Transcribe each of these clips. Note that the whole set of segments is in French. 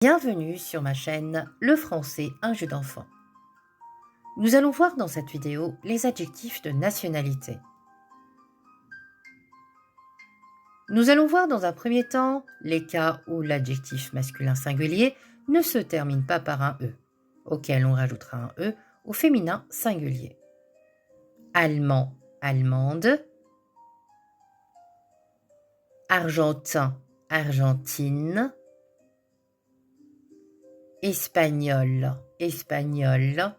Bienvenue sur ma chaîne Le français, un jeu d'enfant. Nous allons voir dans cette vidéo les adjectifs de nationalité. Nous allons voir dans un premier temps les cas où l'adjectif masculin singulier ne se termine pas par un E, auquel on rajoutera un E au féminin singulier. Allemand, allemande. Argentin, argentine. Espagnol, espagnole.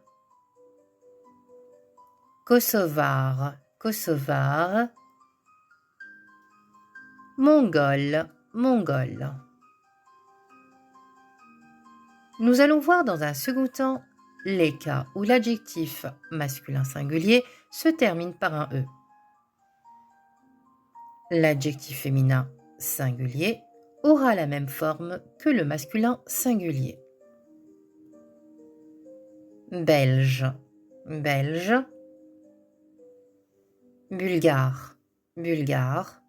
Kosovar, kosovare. Mongol, mongole. Nous allons voir dans un second temps les cas où l'adjectif masculin singulier se termine par un E. L'adjectif féminin singulier aura la même forme que le masculin singulier. Belge, belge. Bulgare, bulgare.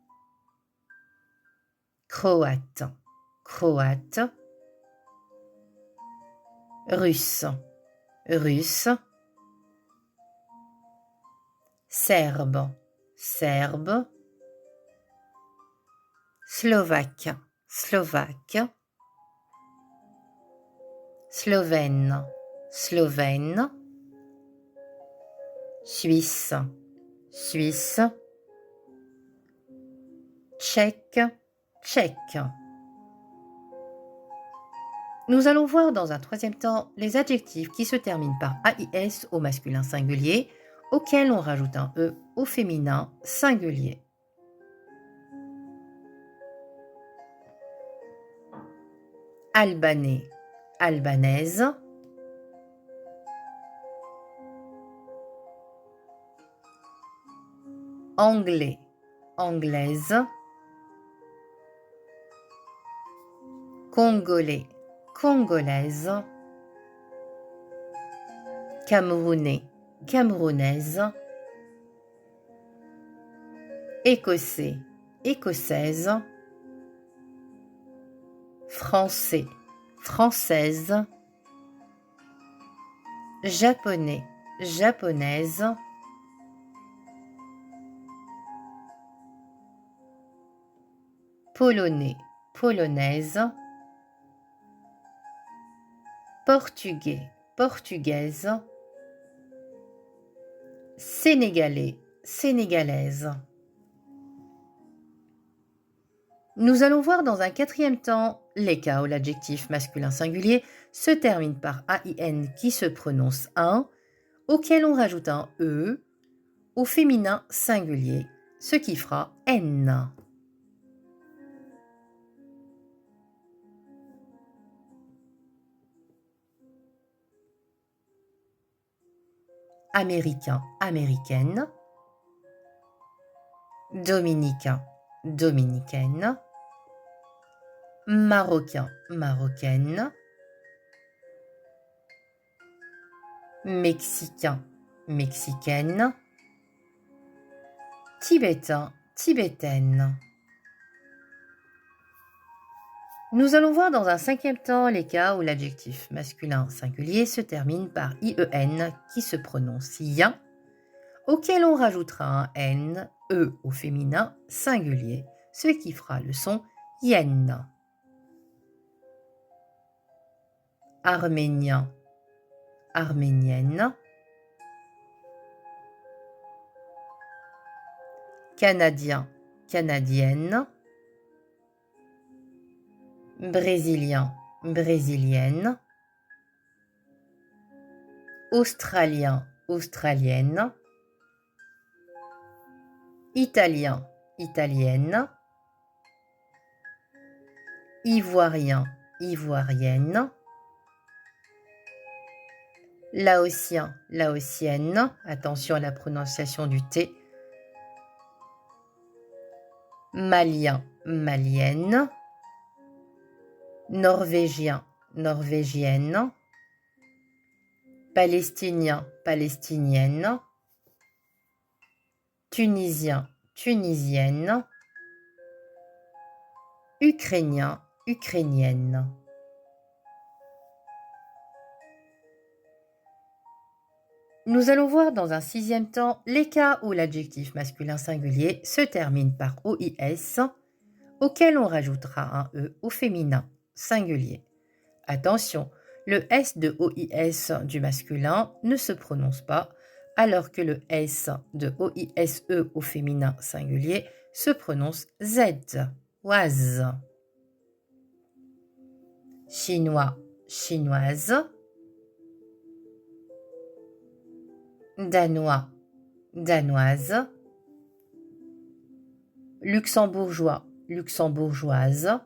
Croate, croate. Russe, russe. Serbe, serbe. Slovaque, slovaque. Slovène, slovène. Suisse, suisse. Tchèque, tchèque. Nous allons voir dans un troisième temps les adjectifs qui se terminent par AIS au masculin singulier, auquel on rajoute un E au féminin singulier. Albanais, albanaise. Anglais, anglaise. Congolais, congolaise. Camerounais, camerounaise. Écossais, écossaise. Français, française. Japonais, japonaise. Polonais, polonaise. Portugais, portugaise. Sénégalais, sénégalaise. Nous allons voir dans un quatrième temps les cas où l'adjectif masculin singulier se termine par AIN qui se prononce un, auquel on rajoute un E au féminin singulier, ce qui fera N. Américain, américaine. Dominicain, dominicaine. Marocain, marocaine. Mexicain, mexicaine. Tibétain, tibétaine. Nous allons voir dans un cinquième temps les cas où l'adjectif masculin singulier se termine par IEN qui se prononce yen, auquel on rajoutera un N, E au féminin singulier, ce qui fera le son yen. Arménien, arménienne. Canadien, canadienne. Brésilien, brésilienne. Australien, australienne. Italien, italienne. Ivoirien, ivoirienne. Laotien, laotienne. Attention à la prononciation du T. Malien, malienne. Norvégien, norvégienne. Palestinien, palestinienne. Tunisien, tunisienne. Ukrainien, ukrainienne. Nous allons voir dans un sixième temps les cas où l'adjectif masculin singulier se termine par OIS, auquel on rajoutera un E au féminin singulier. Attention, le S de OIS du masculin ne se prononce pas, alors que le S de OISE au féminin singulier se prononce Z, oise. Chinois, chinoise. Danois, danoise. Luxembourgeois, luxembourgeoise.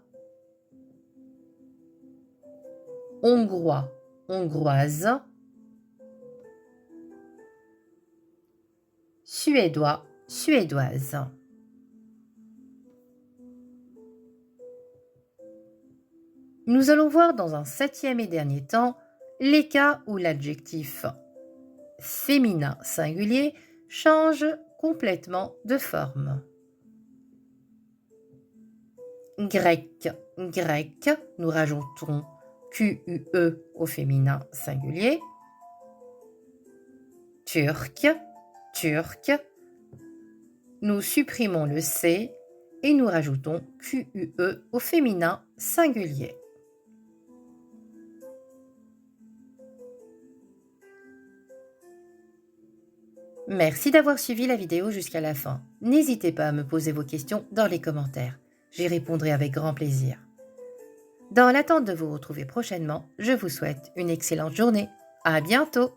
Hongrois, hongroise. Suédois, suédoise. Nous allons voir dans un septième et dernier temps les cas où l'adjectif féminin singulier change complètement de forme. Grec, grec, nous rajoutons QUE au féminin singulier. Turc, turc, nous supprimons le C et nous rajoutons QUE au féminin singulier. Merci d'avoir suivi la vidéo jusqu'à la fin. N'hésitez pas à me poser vos questions dans les commentaires. J'y répondrai avec grand plaisir. Dans l'attente de vous retrouver prochainement, je vous souhaite une excellente journée. À bientôt!